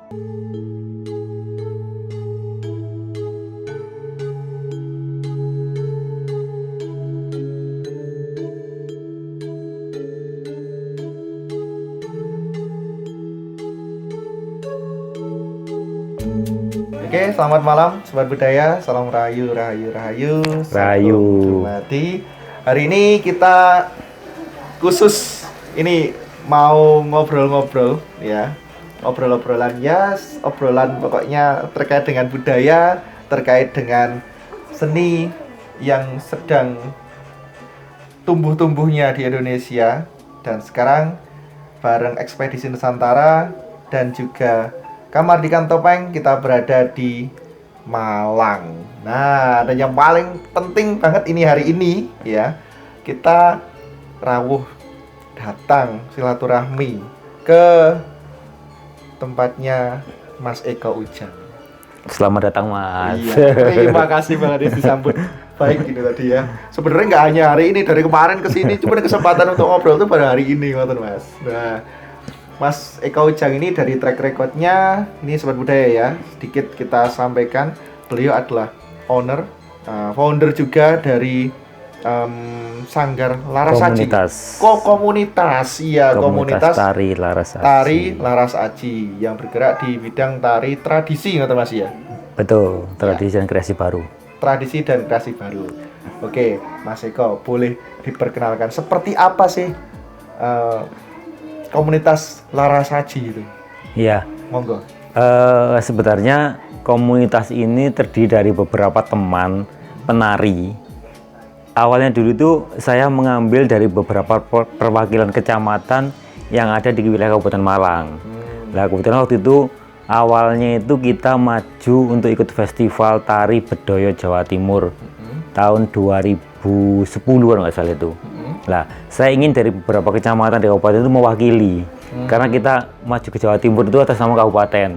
Oke, selamat malam Sobat Budaya. Salam Rahayu, Rahayu, Rahayu. Rahayu. Mati. Hari ini kita khusus ini mau ngobrol-ngobrol ya. Obrolan ya, obrolan pokoknya terkait dengan budaya, terkait dengan seni yang sedang tumbuh-tumbuhnya di Indonesia. Dan sekarang bareng Ekspedisi Nusantara dan juga Kamardikan Topeng kita berada di Malang. Nah, dan yang paling penting banget ini hari ini ya, kita rawuh datang silaturahmi ke tempatnya Mas Eko Ujang. Selamat datang, Mas. Iya, terima kasih banget disambut baik gitu tadi ya. Sebenarnya nggak hanya hari ini, dari kemarin ke sini cuma kesempatan untuk ngobrol tuh pada hari ini, ngoten Mas. Nah, Mas Eko Ujang ini dari track recordnya, ini Sobat Budaya ya, sedikit kita sampaikan. Beliau adalah founder juga dari Sanggar Laras Aji. Komunitas, iya, komunitas Tari Laras Aji. Tari Laras Aji yang bergerak di bidang tari tradisi, nggak Mas ya? Betul, tradisi dan kreasi baru. Tradisi dan kreasi baru. Oke, Mas Eko, boleh diperkenalkan seperti apa sih komunitas Laras Aji itu? Iya. Monggo. Sebenarnya komunitas ini terdiri dari beberapa teman penari. Awalnya dulu itu saya mengambil dari beberapa perwakilan kecamatan yang ada di wilayah Kabupaten Malang. Nah, kebetulan waktu itu awalnya itu kita maju untuk ikut festival tari Bedoyo Jawa Timur tahun 2010 kalau nggak salah itu. Nah, saya ingin dari beberapa kecamatan di kabupaten itu mewakili, karena kita maju ke Jawa Timur itu atas nama kabupaten.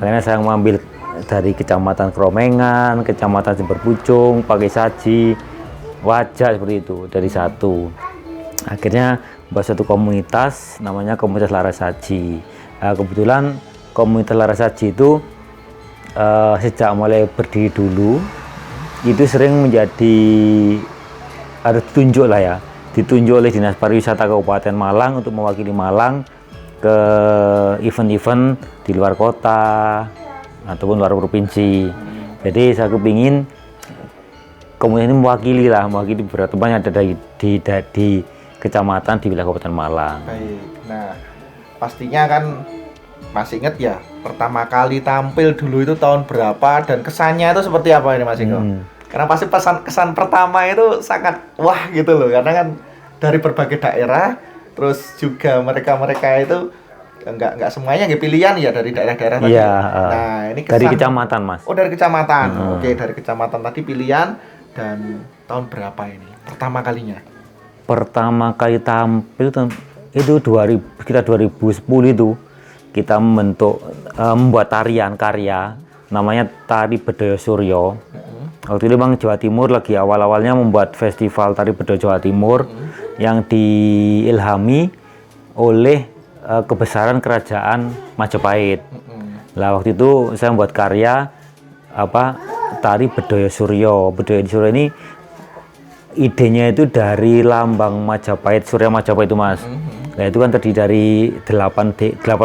Makanya saya mengambil dari kecamatan Kromengan, kecamatan Jemberpucung, Pakai Saji, Wajak, seperti itu, dari satu. Akhirnya buat satu komunitas namanya Komunitas Laras Aji. Nah, kebetulan Komunitas Laras Aji itu sejak mulai berdiri dulu itu sering menjadi harus ditunjuk lah ya, ditunjuk oleh Dinas Pariwisata Kabupaten Malang untuk mewakili Malang ke event-event di luar kota ataupun luar provinsi. Jadi saya kepingin komunitas ini mewakili beberapa teman yang ada di kecamatan di wilayah Kabupaten Malang. Baik. Nah, pastinya kan masih ingat ya, pertama kali tampil dulu itu tahun berapa dan kesannya itu seperti apa ini Mas Eko? Karena pasti kesan pertama itu sangat wah gitu loh, karena kan dari berbagai daerah, terus juga mereka itu nggak semuanya nggak pilihan ya dari daerah-daerah tadi. Iya. Nah, ini kesan, dari kecamatan, Mas. Oh, dari kecamatan. Oke, dari kecamatan tadi pilihan. Dan tahun berapa ini pertama kalinya? Pertama kali tampil itu 2010 itu kita membuat tarian karya namanya Tari Bedoyo Suryo. Waktu itu memang Jawa Timur lagi awal-awalnya membuat festival Tari Bedoyo Jawa Timur yang diilhami oleh kebesaran kerajaan Majapahit. Lah waktu itu saya membuat karya Tari Bedoyo Suryo. Bedoyo Suryo ini idenya itu dari lambang Majapahit, Surya Majapahit itu Mas. Nah itu kan terdiri dari 8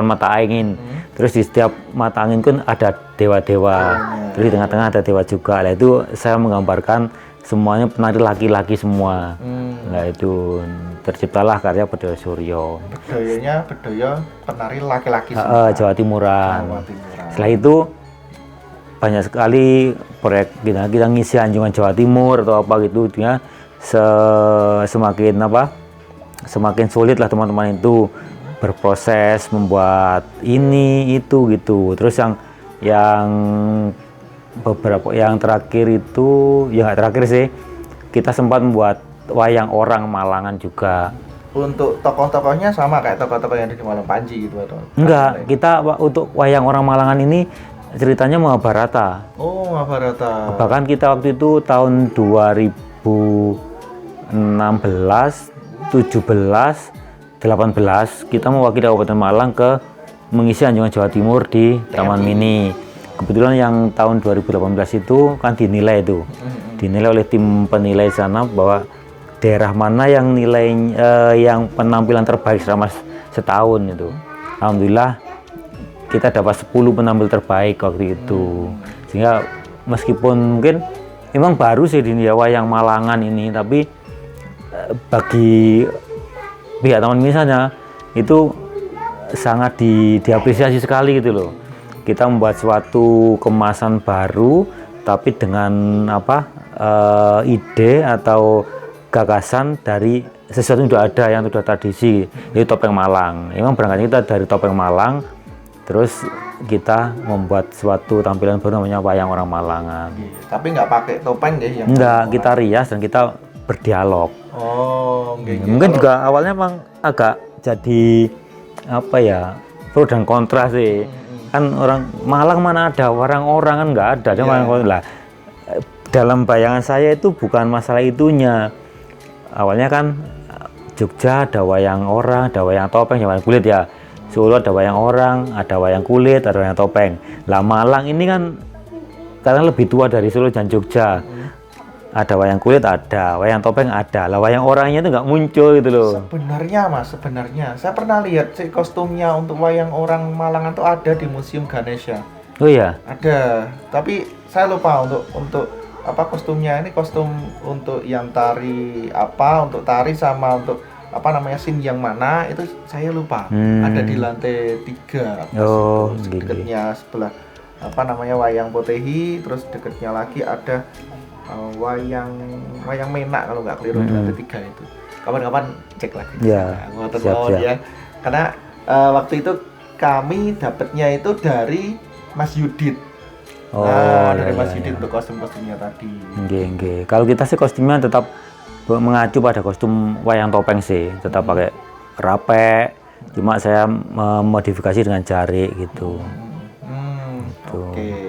mata angin. Terus di setiap mata angin kan ada dewa-dewa. Terus di tengah-tengah ada dewa juga. Nah itu saya menggambarkan semuanya penari laki-laki semua. Nah itu terciptalah karya Bedoyo Suryo. Bedoyonya Bedoyo penari laki-laki semua. Jawa Timuran. Setelah itu banyak sekali proyek kita ngisi anjungan Jawa Timur atau apa gitu ya, semakin sulit lah teman-teman itu berproses membuat ini itu gitu. Terus yang beberapa yang terakhir itu ya nggak terakhir sih, kita sempat membuat wayang orang Malangan juga. Untuk tokoh-tokohnya sama kayak tokoh-tokoh yang ada di Malang Panji gitu atau? Enggak, kita untuk wayang orang Malangan ini ceritanya Mahabharata. Oh, Mahabharata. Bahkan kita waktu itu tahun 2016, 17, 18 kita mewakili Kabupaten Malang ke mengisi Anjungan Jawa Timur di Taman Mini. Kebetulan yang tahun 2018 itu kan dinilai oleh tim penilai sana bahwa daerah mana yang yang penampilan terbaik selama setahun itu. Alhamdulillah kita dapat 10 penampil terbaik waktu itu. Sehingga meskipun mungkin memang baru sih di wayang Malangan ini, tapi bagi pihak Taman Mini sana itu sangat diapresiasi sekali gitu loh. Kita membuat suatu kemasan baru tapi dengan ide atau gagasan dari sesuatu yang sudah ada, yang sudah tradisi, yaitu topeng Malang. Memang berangkatnya kita dari topeng Malang, terus kita membuat suatu tampilan baru namanya wayang orang Malangan. Tapi nggak pakai topeng deh yang enggak, kita rias dan kita berdialog. Oh, mungkin juga awalnya memang agak jadi pro dan kontra sih. Kan orang Malang mana ada orang-orang, kan nggak ada, lah. Dalam bayangan saya itu bukan masalah itunya. Awalnya kan Jogja ada wayang orang, ada wayang topeng, ada wayang kulit ya. Solo ada wayang orang, ada wayang kulit, ada wayang topeng. Lah Malang ini kan karena lebih tua dari Solo dan Jogja. Ada wayang kulit, ada wayang topeng, ada. Lah wayang orangnya itu nggak muncul gitu loh. Sebenarnya saya pernah lihat sih kostumnya untuk wayang orang Malangan tuh ada di Museum Ganesha. Oh iya. Ada, tapi saya lupa untuk apa kostumnya. Ini kostum untuk yang tari untuk tari sama untuk scene yang mana itu saya lupa. Ada di lantai 3 atas dekatnya sebelah wayang Potehi, terus dekatnya lagi ada wayang Menak kalau nggak keliru di lantai 3 itu. Kapan-kapan cek lagi. Ya. Siap. Ya. Karena waktu itu kami dapatnya itu dari Mas Yudit. Dari Mas Yudit untuk kostum-kostumnya tadi. Nggih. Kalau kita sih kostumnya tetap mengacu pada kostum wayang topeng sih, tetap pakai rapek. Cuma saya memodifikasi dengan jari gitu. Oke.